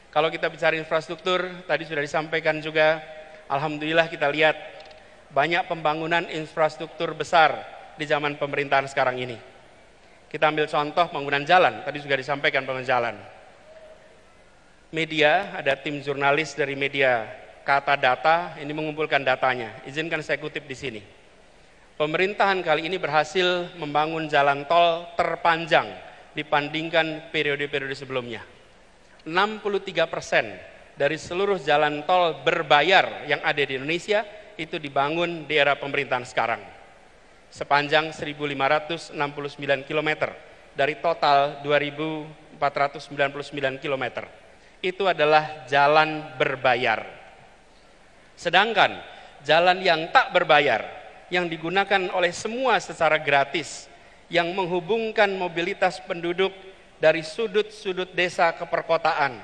Kalau kita bicara infrastruktur, tadi sudah disampaikan juga, alhamdulillah kita lihat banyak pembangunan infrastruktur besar di zaman pemerintahan sekarang ini. Kita ambil contoh pembangunan jalan, tadi juga disampaikan pembangunan jalan. Media, ada tim jurnalis dari media Kata Data, ini mengumpulkan datanya. Izinkan saya kutip di sini. Pemerintahan kali ini berhasil membangun jalan tol terpanjang dibandingkan periode-periode sebelumnya. 63% dari seluruh jalan tol berbayar yang ada di Indonesia itu dibangun di era pemerintahan sekarang. Sepanjang 1.569 km dari total 2.499 km. Itu adalah jalan berbayar. Sedangkan jalan yang tak berbayar, yang digunakan oleh semua secara gratis, yang menghubungkan mobilitas penduduk dari sudut-sudut desa ke perkotaan,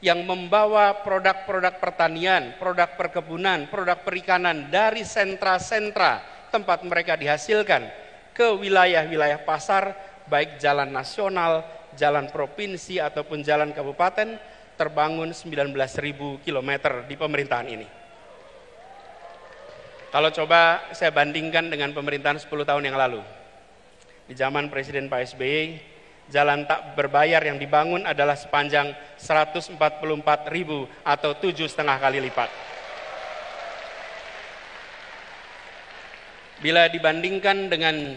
yang membawa produk-produk pertanian, produk perkebunan, produk perikanan dari sentra-sentra tempat mereka dihasilkan ke wilayah-wilayah pasar, baik jalan nasional, jalan provinsi ataupun jalan kabupaten, terbangun 19.000 km di pemerintahan ini. Kalau coba saya bandingkan dengan pemerintahan 10 tahun yang lalu, di zaman Presiden Pak SBY, jalan tak berbayar yang dibangun adalah sepanjang 144.000 atau 7,5 kali lipat. Bila dibandingkan dengan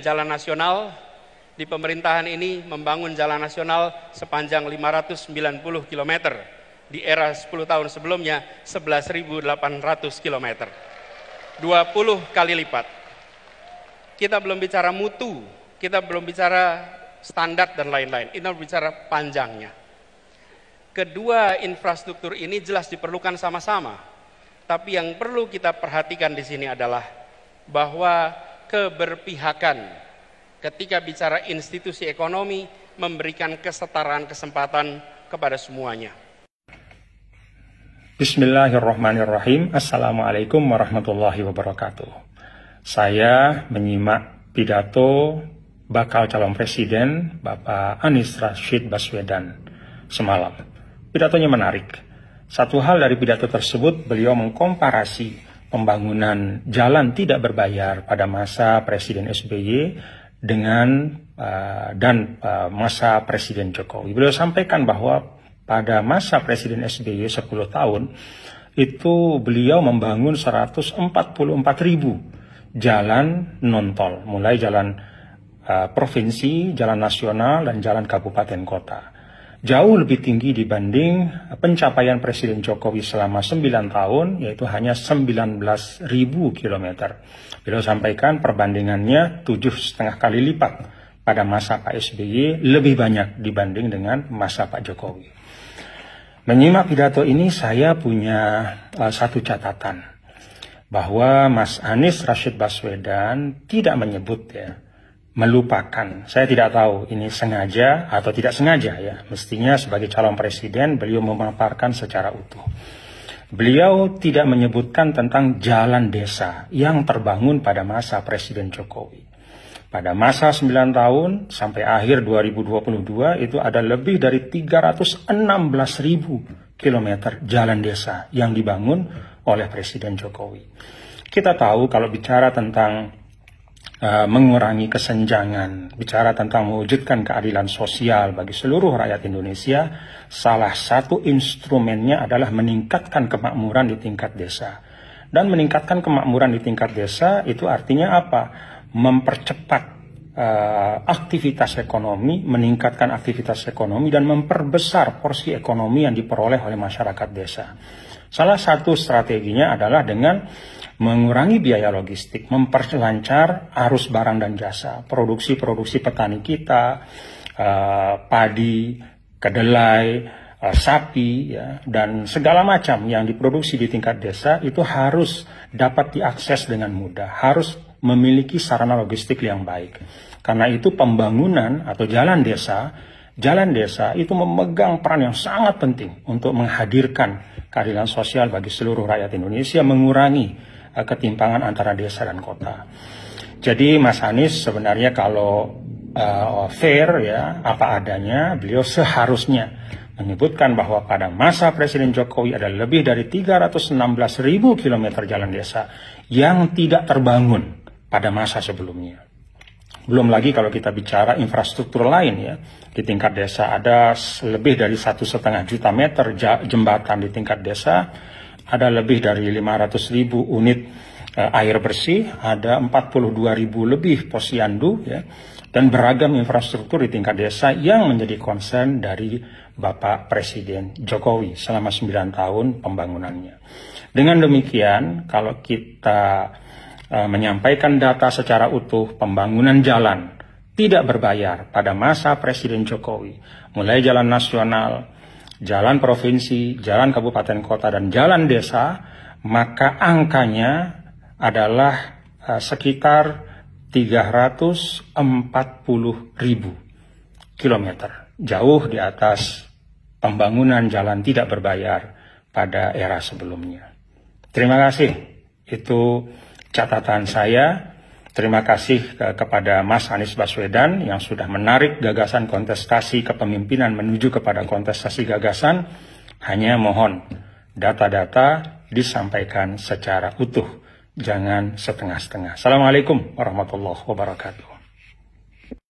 jalan nasional, di pemerintahan ini membangun jalan nasional sepanjang 590 km. Di era 10 tahun sebelumnya 11.800 km. 20 kali lipat. Kita belum bicara mutu, kita belum bicara standar dan lain-lain. Ini bicara panjangnya. Kedua infrastruktur ini jelas diperlukan sama-sama. Tapi yang perlu kita perhatikan di sini adalah bahwa keberpihakan ketika bicara institusi ekonomi memberikan kesetaraan kesempatan kepada semuanya. Bismillahirrahmanirrahim. Assalamualaikum warahmatullahi wabarakatuh. Saya menyimak pidato bakal calon presiden Bapak Anies Rashid Baswedan semalam. Pidatonya menarik. Satu hal dari pidato tersebut, beliau mengkomparasi pembangunan jalan tidak berbayar pada masa Presiden SBY dengan masa Presiden Jokowi. Beliau sampaikan bahwa pada masa Presiden SBY 10 tahun, itu beliau membangun 144.000 jalan non-tol, mulai jalan provinsi, jalan nasional, dan jalan kabupaten kota. Jauh lebih tinggi dibanding pencapaian Presiden Jokowi selama 9 tahun, yaitu hanya 19.000 km. Beliau sampaikan perbandingannya 7,5 kali lipat pada masa Pak SBY, lebih banyak dibanding dengan masa Pak Jokowi. Menyimak pidato ini saya punya satu catatan, bahwa Mas Anies Rashid Baswedan tidak menyebut melupakan. Saya tidak tahu ini sengaja atau tidak sengaja ya. Mestinya sebagai calon presiden beliau memaparkan secara utuh. Beliau tidak menyebutkan tentang jalan desa yang terbangun pada masa Presiden Jokowi. Pada masa 9 tahun sampai akhir 2022 itu ada lebih dari 316.000 km jalan desa yang dibangun oleh Presiden Jokowi. Kita tahu kalau bicara tentang mengurangi kesenjangan, bicara tentang mewujudkan keadilan sosial bagi seluruh rakyat Indonesia, salah satu instrumennya adalah meningkatkan kemakmuran di tingkat desa. Dan meningkatkan kemakmuran di tingkat desa itu artinya apa? Mempercepat aktivitas ekonomi, meningkatkan aktivitas ekonomi, dan memperbesar porsi ekonomi yang diperoleh oleh masyarakat desa. Salah satu strateginya adalah dengan mengurangi biaya logistik, memperlancar arus barang dan jasa, produksi-produksi petani kita, padi, kedelai, sapi, ya, dan segala macam yang diproduksi di tingkat desa itu harus dapat diakses dengan mudah, harus memiliki sarana logistik yang baik. Karena itu pembangunan atau jalan desa itu memegang peran yang sangat penting untuk menghadirkan keadilan sosial bagi seluruh rakyat Indonesia, mengurangi ketimpangan antara desa dan kota. Jadi Mas Anies sebenarnya kalau fair ya, apa adanya. Beliau seharusnya menyebutkan bahwa pada masa Presiden Jokowi ada lebih dari 316.000 kilometer jalan desa yang tidak terbangun pada masa sebelumnya. Belum lagi kalau kita bicara infrastruktur lain ya, di tingkat desa ada lebih dari 1,5 juta meter jembatan di tingkat desa, ada lebih dari 500.000 unit air bersih, ada 42.000 lebih posyandu ya, dan beragam infrastruktur di tingkat desa yang menjadi concern dari Bapak Presiden Jokowi selama 9 tahun pembangunannya. Dengan demikian, kalau kita menyampaikan data secara utuh, pembangunan jalan tidak berbayar pada masa Presiden Jokowi, mulai jalan nasional, jalan provinsi, jalan kabupaten kota, dan jalan desa, maka angkanya adalah sekitar 340.000 kilometer, jauh di atas pembangunan jalan tidak berbayar pada era sebelumnya. Terima kasih, itu catatan saya. Terima kasih kepada Mas Anies Baswedan yang sudah menarik gagasan kontestasi kepemimpinan menuju kepada kontestasi gagasan. Hanya mohon data-data disampaikan secara utuh, jangan setengah-setengah. Assalamualaikum warahmatullahi wabarakatuh.